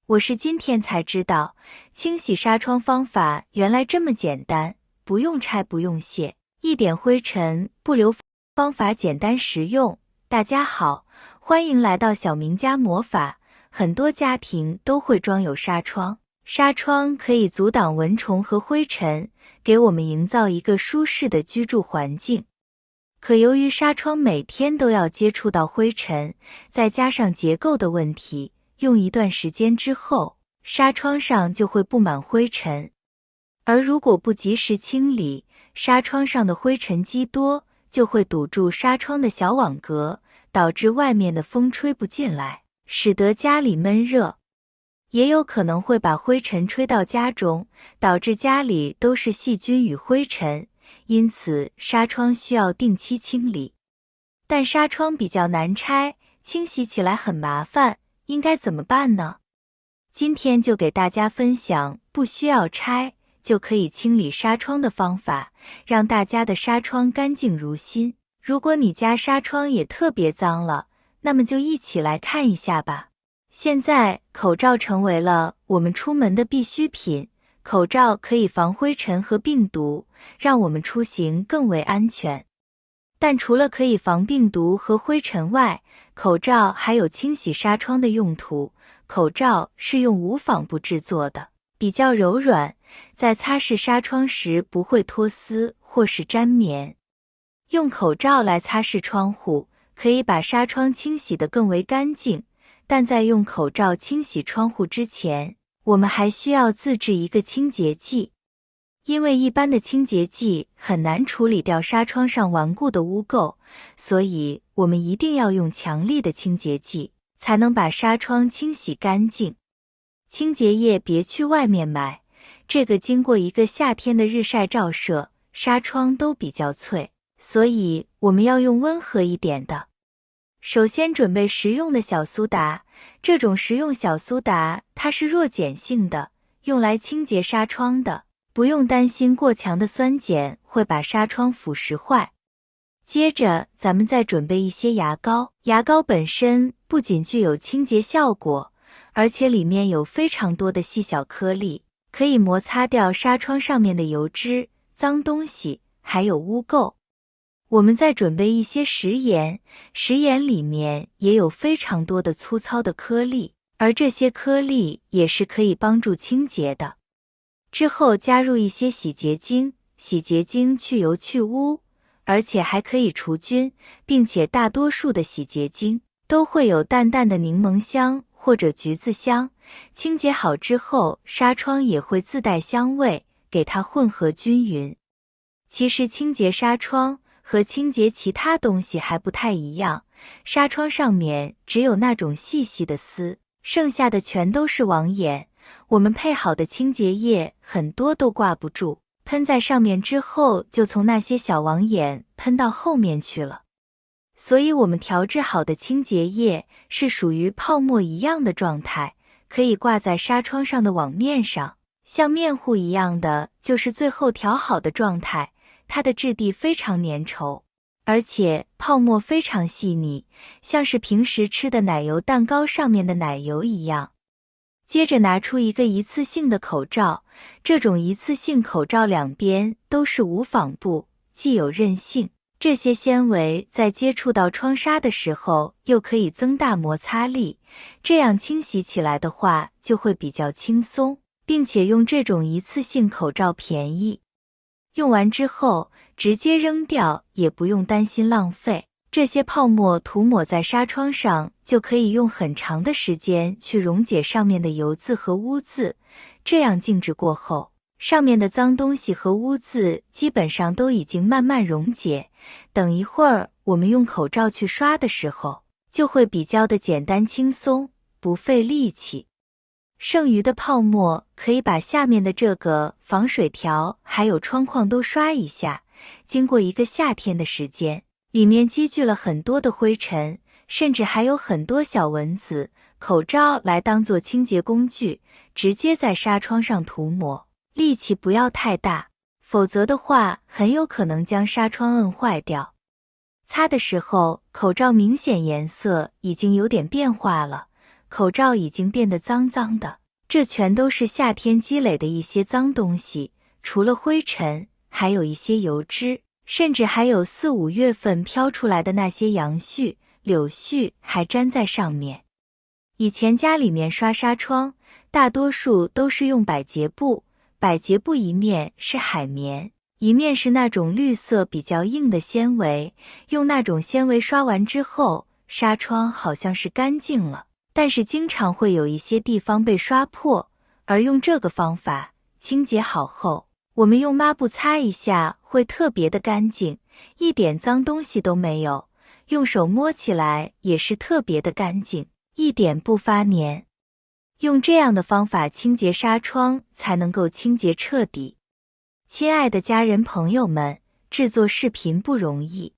我是今天才知道，清洗纱窗方法原来这么简单，不用拆不用卸，一点灰尘不留，方法简单实用。大家好，欢迎来到小明家魔法。很多家庭都会装有纱窗，纱窗可以阻挡蚊虫和灰尘，给我们营造一个舒适的居住环境。可由于纱窗每天都要接触到灰尘，再加上结构的问题，用一段时间之后，纱窗上就会布满灰尘。而如果不及时清理，纱窗上的灰尘积多，就会堵住纱窗的小网格，导致外面的风吹不进来，使得家里闷热。也有可能会把灰尘吹到家中，导致家里都是细菌与灰尘，因此纱窗需要定期清理。但纱窗比较难拆，清洗起来很麻烦，应该怎么办呢？今天就给大家分享不需要拆就可以清理纱窗的方法，让大家的纱窗干净如新。如果你家纱窗也特别脏了，那么就一起来看一下吧。现在口罩成为了我们出门的必需品，口罩可以防灰尘和病毒，让我们出行更为安全。但除了可以防病毒和灰尘外，口罩还有清洗纱窗的用途。口罩是用无纺布制作的，比较柔软，在擦拭纱窗时不会脱丝或是粘棉。用口罩来擦拭窗户，可以把纱窗清洗得更为干净，但在用口罩清洗窗户之前，我们还需要自制一个清洁剂。因为一般的清洁剂很难处理掉纱窗上顽固的污垢，所以我们一定要用强力的清洁剂，才能把纱窗清洗干净。清洁液别去外面买，这个经过一个夏天的日晒照射，纱窗都比较脆，所以我们要用温和一点的。首先准备食用的小苏打，这种食用小苏打它是弱碱性的，用来清洁纱窗的，不用担心过强的酸碱会把纱窗腐蚀坏。接着咱们再准备一些牙膏，牙膏本身不仅具有清洁效果，而且里面有非常多的细小颗粒，可以摩擦掉纱窗上面的油脂、脏东西，还有污垢。我们再准备一些食盐，食盐里面也有非常多的粗糙的颗粒，而这些颗粒也是可以帮助清洁的。之后加入一些洗洁精，洗洁精去油去污，而且还可以除菌，并且大多数的洗洁精都会有淡淡的柠檬香或者橘子香，清洁好之后，纱窗也会自带香味，给它混合均匀。其实清洁纱窗和清洁其他东西还不太一样，纱窗上面只有那种细细的丝，剩下的全都是网眼，我们配好的清洁液很多都挂不住，喷在上面之后就从那些小网眼喷到后面去了。所以我们调制好的清洁液是属于泡沫一样的状态，可以挂在纱窗上的网面上，像面糊一样的就是最后调好的状态，它的质地非常粘稠，而且泡沫非常细腻，像是平时吃的奶油蛋糕上面的奶油一样。接着拿出一个一次性的口罩，这种一次性口罩两边都是无纺布，既有韧性，这些纤维在接触到窗纱的时候又可以增大摩擦力，这样清洗起来的话就会比较轻松，并且用这种一次性口罩便宜。用完之后直接扔掉，也不用担心浪费。这些泡沫涂抹在纱窗上，就可以用很长的时间去溶解上面的油渍和污渍，这样静置过后，上面的脏东西和污渍基本上都已经慢慢溶解，等一会儿我们用口罩去刷的时候，就会比较的简单轻松，不费力气。剩余的泡沫可以把下面的这个防水条还有窗框都刷一下，经过一个夏天的时间，里面积聚了很多的灰尘，甚至还有很多小蚊子，口罩来当做清洁工具，直接在纱窗上涂抹，力气不要太大，否则的话很有可能将纱窗摁坏掉。擦的时候，口罩明显颜色已经有点变化了，口罩已经变得脏脏的，这全都是夏天积累的一些脏东西，除了灰尘，还有一些油脂，甚至还有4、5月份飘出来的那些杨絮、柳絮还粘在上面。以前家里面刷纱窗，大多数都是用百洁布，百洁布一面是海绵，一面是那种绿色比较硬的纤维，用那种纤维刷完之后，纱窗好像是干净了，但是经常会有一些地方被刷破，而用这个方法清洁好后，我们用抹布擦一下会特别的干净，一点脏东西都没有，用手摸起来也是特别的干净，一点不发黏。用这样的方法清洁纱窗才能够清洁彻底。亲爱的家人朋友们，制作视频不容易。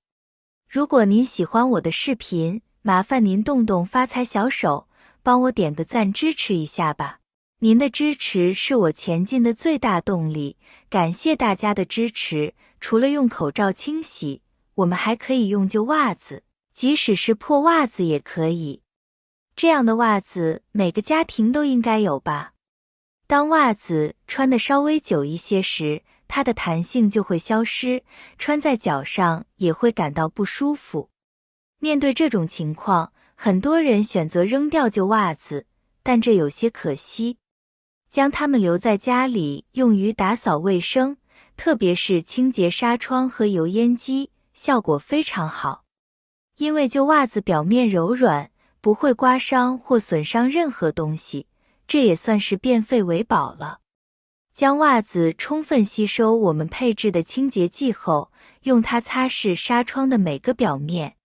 如果您喜欢我的视频，麻烦您动动发财小手，帮我点个赞支持一下吧。您的支持是我前进的最大动力，感谢大家的支持。除了用口罩清洗，我们还可以用旧袜子，即使是破袜子也可以。这样的袜子每个家庭都应该有吧？当袜子穿得稍微久一些时，它的弹性就会消失，穿在脚上也会感到不舒服。面对这种情况，很多人选择扔掉旧袜子，但这有些可惜。将它们留在家里，用于打扫卫生，特别是清洁纱窗和油烟机，效果非常好。因为旧袜子表面柔软，不会刮伤或损伤任何东西，这也算是变废为宝了。将袜子充分吸收我们配置的清洁剂后，用它擦拭纱窗的每个表面。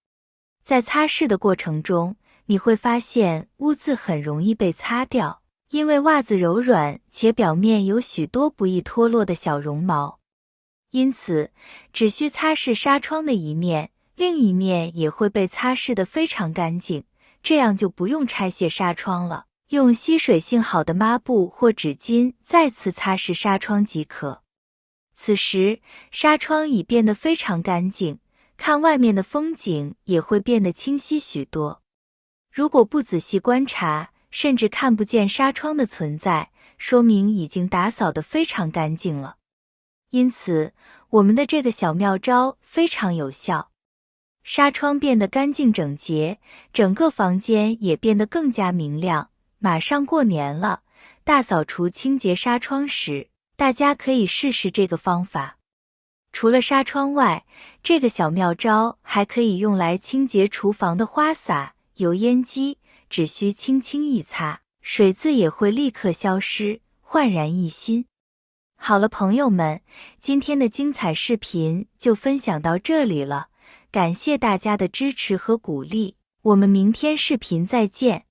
在擦拭的过程中，你会发现污渍很容易被擦掉，因为袜子柔软且表面有许多不易脱落的小绒毛。因此，只需擦拭纱窗的一面，另一面也会被擦拭得非常干净，这样就不用拆卸纱窗了。用吸水性好的抹布或纸巾再次擦拭纱窗即可。此时，纱窗已变得非常干净，看外面的风景也会变得清晰许多。如果不仔细观察，甚至看不见纱窗的存在，说明已经打扫得非常干净了。因此，我们的这个小妙招非常有效。纱窗变得干净整洁，整个房间也变得更加明亮。马上过年了，大扫除清洁纱窗时，大家可以试试这个方法。除了纱窗外，这个小妙招还可以用来清洁厨房的花洒、油烟机，只需轻轻一擦，水渍也会立刻消失，焕然一新。好了，朋友们，今天的精彩视频就分享到这里了，感谢大家的支持和鼓励，我们明天视频再见。